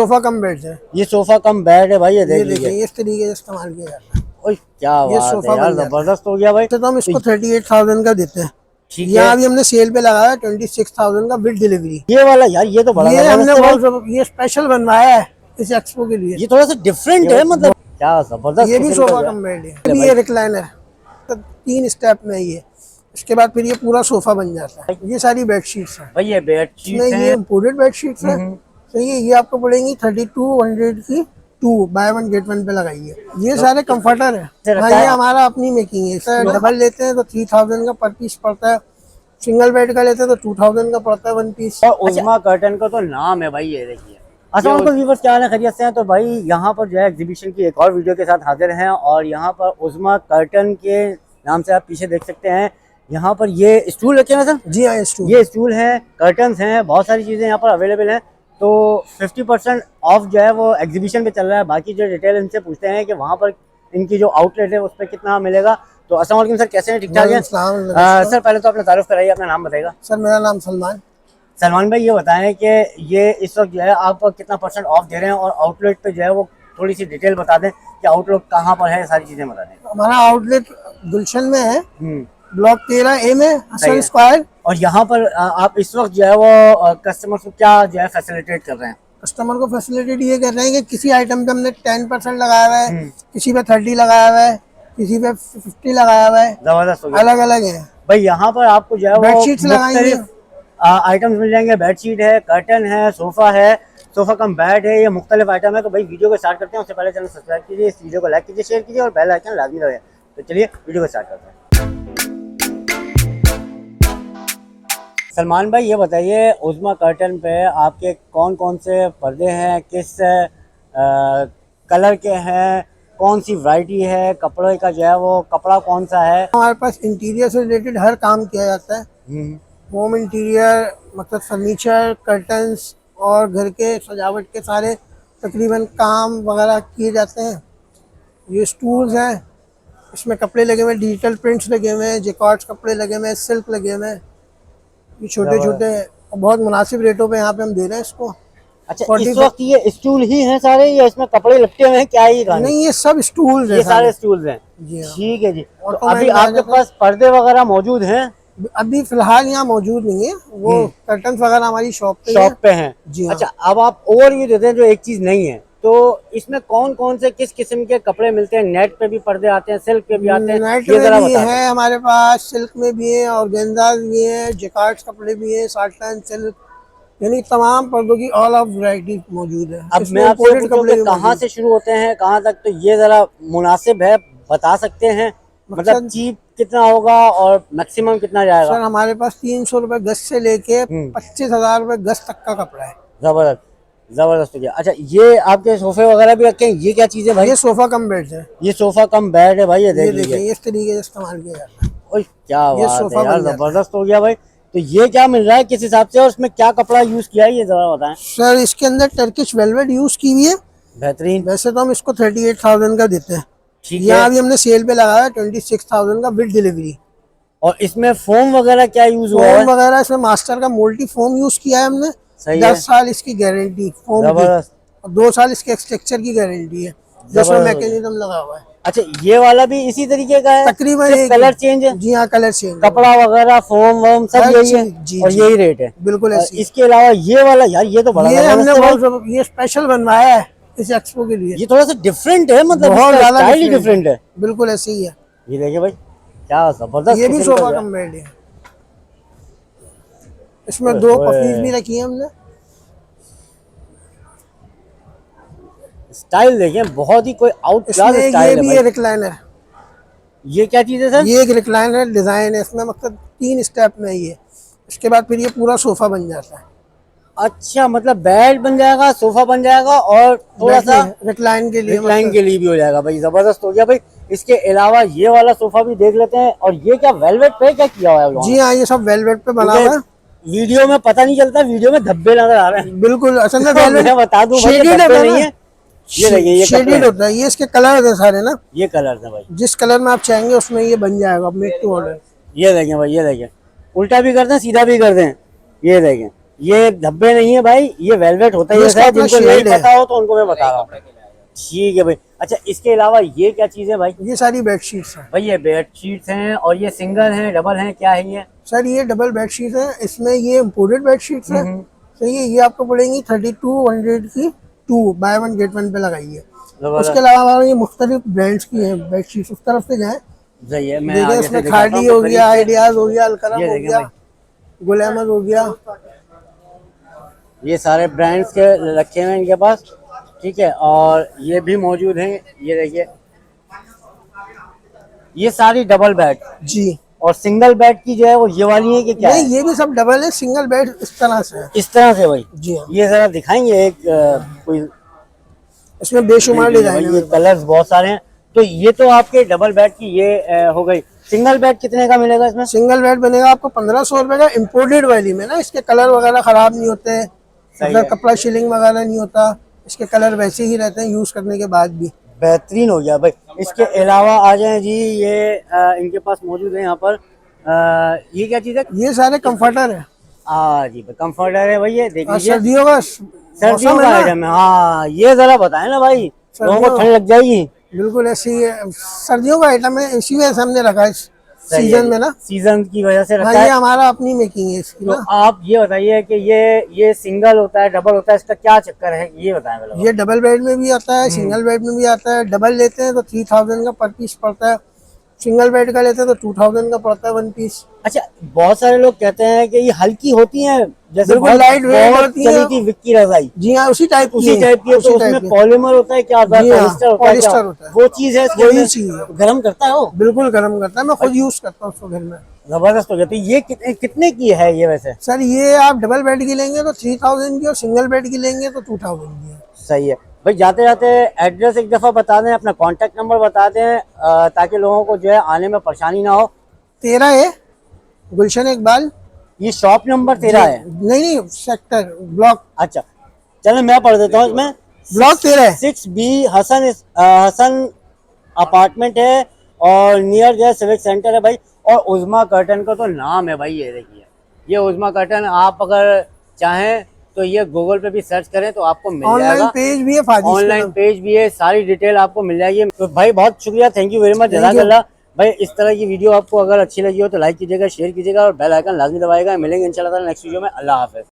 Sofa cum bed है। ये sofa cum bed है भाई, ये देख देखिए लीजिए। इस तरीके से इस्तेमाल किया जाता है। ओए क्या ये बात सोफा है यार, बन जाता है। जबरदस्त हो गया भाई। तो हम इसको 38,000 का देते हैं। ठीक है, यहाँ भी हमने सेल पे लगाया 26,000 का विद डिलीवरी। ये वाला यार ये तो बड़ा ये हमने जबरदस्त है भाई। ये स्पेशल बनवाया है इस एक्सपो के लिए। ये थोड़ा सा डिफरेंट है, मतलब क्या जबरदस्त ये भी किस्म का सोफा जो है। कम बेड है। ये भी रिक्लाइनर तो 3 स्टेप में ये। इसके बाद फिर ये पूरा सोफा बन जाता है। ये सारी बेडशीट्स हैं। भाई ये बेडशीट इसमें ये है। इम्पोर्टेड बेडशीट्स है। सही है, ये आपको पड़ेंगी 3200 की 2 बाय 1 गेट 1 पे लगाइए। ये सारे कंफर्टर है। हाँ, ये हमारा अपनी मेकिंग है। सर डबल लेते हैं तो 3000 का पर पीस पड़ता है। सिंगल बेड का लेते हैं तो 2000 का पड़ता है 1 पीस। और उज़्मा कर्टन का तो नाम है भाई, ये देखिए। अच्छा उनको व्यूअर्स क्या हाल है, खैरियत से हैं? तो भाई यहाँ पर जो है एग्जीबिशन की एक और वीडियो के साथ हाजिर हैं और यहाँ पर उज़्मा कर्टन के नाम से आप पीछे देख सकते हैं। यहाँ पर ये स्टूल रखे हैं ना सर? जी हाँ, स्टूल। ये स्टूल है, कर्टन्स हैं, बहुत सारी चीज़ें यहाँ पर अवेलेबल हैं। तो 50% ऑफ जो है वो एग्जीबिशन पे चल रहा है। बाकी जो डिटेल इनसे पूछते हैं कि वहाँ पर इनकी जो आउटलेट है उस पर कितना मिलेगा। तो अस्सलाम वालेकुम सर, कैसे हैं? ठीक ठाक हैं? सर पहले तो अपना तारुफ कराइए, अपना नाम बताइएगा। सर मेरा नाम सलमान। सलमान भाई ये बताएं कि ये इस वक्त जो है आप कितना % ऑफ दे रहे हैं और आउटलेट पे जो है वो थोड़ी सी डिटेल बता दें कि आउटलेट कहाँ पर है, सारी चीज़ें बता दें। हमारा आउटलेट गुलशन में है, ब्लॉक 13A में, हसन स्क्वायर। और यहाँ पर आप इस वक्त जो है वो कस्टमर को क्या जो है फैसिलिटेट कर रहे हैं? कस्टमर को फैसिलिटेट ये कर रहे हैं कि किसी आइटम पे हमने 10% लगाया हुआ है, किसी पे 30 लगाया हुआ है, किसी पे 50 लगाया हुआ है। जबरदस्त हो गया। अलग अलग है भाई यहाँ पर आपको जो है वो बेडशीट्स लगाएंगे, आइटम्स मिल जाएंगे। बेडशीट है, कर्टन है, सोफा है, सोफा कम बेड है, ये मुख्तलिफ आइटम है। तो भाई वीडियो को स्टार्ट करते हैं। उससे पहले चैनल सब्सक्राइब कीजिए, इस वीडियो को लाइक कीजिए, शेयर कीजिए और बेल आइकन लाजमी दबाइए। तो चलिए वीडियो को स्टार्ट करते हैं। सलमान भाई ये बताइए, उज़्मा कर्टन पे आपके कौन कौन से पर्दे हैं, किस कलर के हैं, कौन सी वैरायटी है, कपड़े का जो है वो कपड़ा कौन सा है? हमारे पास इंटीरियर से रिलेटेड हर काम किया जाता है। होम इंटीरियर मतलब फर्नीचर, कर्टन्स और घर के सजावट के सारे तकरीबन काम वगैरह किए जाते हैं। ये स्टूल्स हैं, इसमें कपड़े लगे हुए हैं, डिजिटल प्रिंट्स लगे हुए हैं, जैकार्ड्स कपड़े लगे हुए हैं, सिल्क लगे हुए हैं। ये छोटे छोटे बहुत मुनासिब रेटों पे यहाँ पे हम दे रहे हैं इसको। अच्छा इस वक्त ये स्टूल ही हैं सारे या इसमें कपड़े लपटे हुए हैं क्या? ये नहीं, ये सब स्टूल्स हैं, ये सारे स्टूल्स हैं। जी हाँ। ठीक है जी। तो अभी आपके पास पर्दे वगैरह मौजूद हैं? अभी फिलहाल यहाँ मौजूद नहीं है, वो कर्टन्स वगैरह हमारी शॉप पे हैं। जी हाँ। अच्छा अब आप ओवरव्यू देते हैं, जो एक चीज नहीं है तो इसमें कौन कौन से किस किस्म के कपड़े मिलते हैं? नेट पे भी पर्दे आते हैं, सिल्क पे भी आते हैं, नेट ये जरा में भी बता है हमारे पास, सिल्क में भी है, ऑर्गेन्जा भी है, जैकार्ड्स कपड़े भी है, साटन, सिल्क, यानी तमाम पर्दों की ऑल ऑफ वैरायटी मौजूद है। अब मैं आपसे पूछूं कि कहाँ से शुरू होते हैं कहाँ तक, तो ये जरा मुनासिब है बता सकते हैं? मतलब चीप कितना होगा और मैक्सिमम कितना जाएगा? सर हमारे पास 300 रुपए गज से लेके 25,000 रुपए गज तक का कपड़ा है। जबरदस्त, जबरदस्त हो गया। अच्छा ये आपके सोफे वगैरह भी रखे हैं, ये क्या चीज़ है भाई? ये सोफा कम बेड है। ये सोफा कम बेड है भाई, ये देख देखिए लीजिए। इस तरीके से इस्तेमाल किया जाता है। ओए क्या बात है यार, बन जबरदस्त हो गया भाई। तो ये क्या मिल रहा है किस हिसाब से और उसमें क्या कपड़ा यूज किया है, ये जरा बताएं। सर इसके अंदर टर्किश वेलवेट यूज की हुई है। बेहतरीन। वैसे तो हम इसको 38,000 का देते हैं। ठीक है। यहाँ अभी हमने सेल पे लगाया 26,000 का विद डिलीवरी। और इसमें फोम वगैरह क्या यूज हुआ है? फोम वगैरह इसमें मास्टर का मोल्टी फोम यूज किया है हमने। 10 साल इसकी गारंटी फोम की और 2 साल इसके स्ट्रक्चर की गारंटी है, जिसमें मैकेनिज्म लगा हुआ है। अच्छा ये वाला भी इसी तरीके का है? तकरीबन कलर चेंज है? जी हाँ, कलर चेंज, कपड़ा वगैरह फोम वोम सब यही है और यही रेट है बिल्कुल ऐसी। इसके अलावा ये वाला यार ये तो बड़ा हमने ये स्पेशल बनवाया है इस एक्सपो के लिए। ये थोड़ा सा डिफरेंट है, मतलब बहुत ज्यादा स्टाइल ही डिफरेंट है। बिल्कुल ऐसे ही है। ये देखिए भाई क्या जबरदस्त। ये भी सोफा कम बेड है। इसमें 2 पफीज भी रखी है हमने। स्टाइल देखें, बहुत ही कोई आउट क्लास स्टाइल है। ये भी है रिक्लाइनर। ये क्या चीज है सर? ये एक रिक्लाइनर डिजाइन है, इसमें मतलब 3 स्टेप में ये। इसके बाद फिर ये पूरा सोफा बन जाता है। अच्छा मतलब बेड बन जाएगा, सोफा बन जाएगा और थोड़ा सा रिक्लाइन के लिए भी हो जाएगा। भाई जबरदस्त हो गया भाई। इसके अलावा ये वाला सोफा भी देख लेते हैं। और ये क्या वेलवेट पे क्या किया हुआ है? जी हाँ, ये सब वेलवेट पे बना हुआ है। वीडियो में पता नहीं चलता, वीडियो में धब्बे नजर आ रहे हैं। बिल्कुल असल में वेलवेट बता दूं भाई, धब्बे नहीं है। ये देखिए ये शेडेड होता है। ये इसके कलर है सारे ना, ये कलर है भाई, जिस कलर में आप चाहेंगे उसमें ये बन जाएगा, मेक टू ऑर्डर। ये देखें भाई, ये देखें, उल्टा भी कर दें सीधा भी कर दें। ये देखें ये धब्बे नहीं है भाई, ये वेलवेट होता ही ये ऐसा है, इसका जिनको अपना नहीं shade है। पता हो तो उनको मैं बता रहा हूँ। ठीक है भाई। अच्छा, इसके अलावा ये क्या चीज़ है भाई? ये सारी बेडशीट्स हैं भाई ये बेडशीट्स हैं, और ये सिंगल हैं, डबल हैं, क्या है ये? सर। ये डबल बेडशीट है, इसमें ये इम्पोर्टेड बेडशीट्स हैं। सही है, ये आपको पड़ेंगी 3200 की, 2 बाय 1 गेट 1 पे लगाइए। उसके अलावा हमारे ये मुख्तलिफ ब्रांड्स की हैं बेडशीट। उस तरफ से जाएं, सही है, मैं देखिए आगे से इसमें दिखाता खादी हूँ हो करीब गया, से। आइडियाज हो गया, अलकरम ये हो देखें गया, भाई, गुल अहमद हो गया। ये सारे ब्रांड्स के रखे हुए हैं इनके पास। ठीक है, और ये भी मौजूद हैं, ये देखिए, ये सारी डबल बेड। जी और सिंगल बेड की जो है वो ये वाली है कि क्या नहीं, है? ये भी सब डबल है, सिंगल बेड इस तरह से है। इस तरह से भाई। जी हाँ, ये जरा दिखाएंगे एक कोई? इसमें बेशुमार डिजाइन है ये मेरे पास। कलर्स बहुत सारे हैं। तो ये तो आपके डबल बेड की ये हो गई। सिंगल बेड कितने का मिलेगा इसमें? सिंगल बेड बनेगा आपको 1500 रुपए का, इम्पोर्टेड वाली में ना। इसके कलर वगैरह खराब नहीं होते, सही मतलब है। कपड़ा शिलिंग वगैरह नहीं होता, इसके कलर वैसे ही रहते हैं यूज करने के बाद भी। बेहतरीन हो गया भाई। इसके अलावा आ जाए जी, ये इनके पास मौजूद है यहाँ पर, ये क्या चीज़ है? ये सारे कंफर्टर है, जी भाई, कंफर्टर है भाई, ये देख और लीजिए। सर्दियों का सर्दियों मौसम का है ना, आइटम है। हाँ, ये जरा बताएं ना भाई, लोगों को सर्दियों ठंड लग जाएगी। बिल्कुल ऐसी है, सर्दियों का आइटम है, इसी वजह से हमने रखा है इस सही है सीजन जी, में ना। सीजन की वजह से हाँ, रखा ये है। हमारा अपनी मेकिंग है इसकी तो ना। आप ये बताइए कि ये सिंगल होता है, डबल होता है, इसका क्या चक्कर है, ये बताएं पहले। ये डबल बेड में भी आता है, सिंगल बेड में भी आता है। डबल लेते हैं तो 3000 का पर पीस पड़ता है, सिंगल बेड का लेते हैं तो 2000 का पड़ता है 1 पीस। अच्छा, बहुत सारे लोग कहते हैं कि ये हल्की होती हैं, जैसे बिल्कुल बहुत light weight बहुत होती हैं। चली थी विक्की रजाई, जी हाँ, उसी टाइप की उसी है, टाइप की है। तो उसी उसमें टाइप की। पॉलीमर होता है, क्या होता है? जी हाँ, पॉलिस्टर होता है, क्या? पॉलिस्टर होता है। वो चीज है इसके वही अंदर? चीज है, गर्म करता है वो? बिल्कुल गर्म करता है। मैं खुद यूज करता हूँ उसको घर में। जबरदस्त हो जाती है। ये कितने की है ये वैसे? सर ये आप डबल बेड की लेंगे तो 3000 की, और सिंगल बेड की लेंगे तो 2000 की है। सही है भाई। जाते जाते एड्रेस एक दफा बता दें, अपना कांटेक्ट नंबर बता दें, ताकि लोगों को जो है आने में परेशानी ना हो। 13 है गुलशन इकबाल। ये शॉप नंबर 13 है? नहीं नहीं, सेक्टर ब्लॉक, अच्छा, चलो मैं पढ़ देता हूँ इसमें। ब्लॉक 13 है। 6B हसन अपार्टमेंट है, और नियर जो है सिविक सेंटर है भाई। और उज़मा कर्टन का तो नाम है भाई, ये देखिए, ये उज़मा कर्टन। आप अगर चाहें तो ये गूगल पे भी सर्च करें तो आपको मिल ऑनलाइन जाएगा। पेज भी है फाजिश के ऑनलाइन नाम। पेज भी है, सारी डिटेल आपको मिल जाएगी। तो भाई बहुत शुक्रिया, thank you very much, Thank you। जज़ाकल्लाह भाई। इस तरह की वीडियो आपको अगर अच्छी लगी हो तो लाइक कीजिएगा, शेयर कीजिएगा, और बेल आइकन लाजमी दबाएगा। मिलेंगे इंशाल्लाह नेक्स्ट वीडियो में। अल्लाह हाफ़िज़।